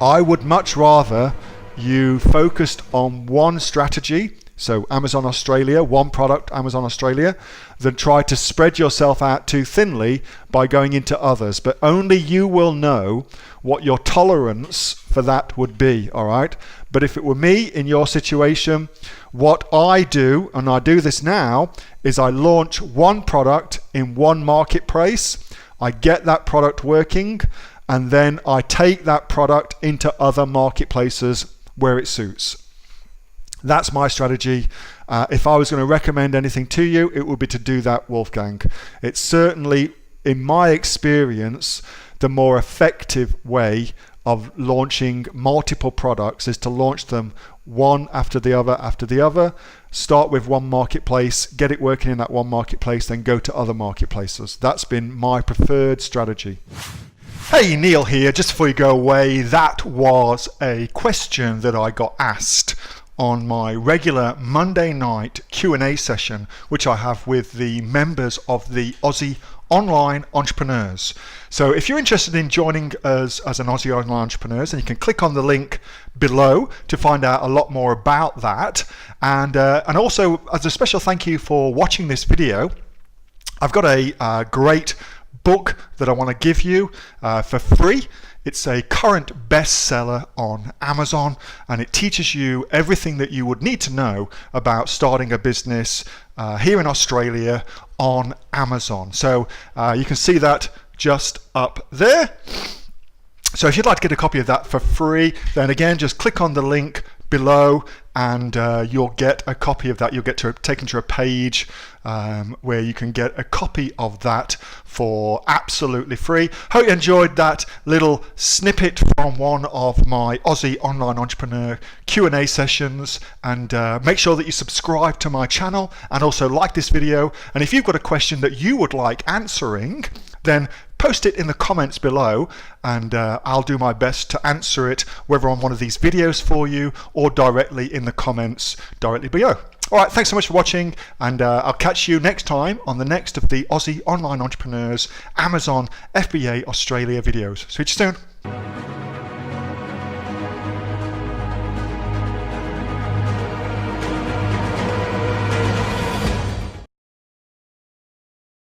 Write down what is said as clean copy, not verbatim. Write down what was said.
I would much rather you focused on one strategy, so Amazon Australia, one product, Amazon Australia, than try to spread yourself out too thinly by going into others. But only you will know what your tolerance for that would be, all right? But if it were me in your situation, what I do, and I do this now, is I launch one product in one marketplace, I get that product working, and then I take that product into other marketplaces where it suits. That's my strategy. If I was going to recommend anything to you, it would be to do that, Wolfgang. It's certainly, in my experience, the more effective way of launching multiple products is to launch them one after the other. Start with one marketplace, get it working in that one marketplace, then go to other marketplaces. That's been my preferred strategy. Hey, Neil here. Just before you go away, that was a question that I got asked on my regular Monday night Q&A session, which I have with the members of the Aussie Online Entrepreneurs. So if you're interested in joining us as an Aussie Online Entrepreneurs, then you can click on the link below to find out a lot more about that. And also, as a special thank you for watching this video, I've got a great book that I want to give you for free. It's a current bestseller on Amazon, and it teaches you everything that you would need to know about starting a business here in Australia on Amazon. So you can see that just up there. So if you'd like to get a copy of that for free, then again, just click on the link below and you'll get a copy of that. You'll get taken to a page where you can get a copy of that for absolutely free. Hope you enjoyed that little snippet from one of my Aussie Online Entrepreneur Q&A sessions, and make sure that you subscribe to my channel and also like this video. And if you've got a question that you would like answering, then post it in the comments below, and I'll do my best to answer it, whether on one of these videos for you or directly in the comments directly below. All right, thanks so much for watching, and I'll catch you next time on the next of the Aussie Online Entrepreneurs Amazon FBA Australia videos. See you soon.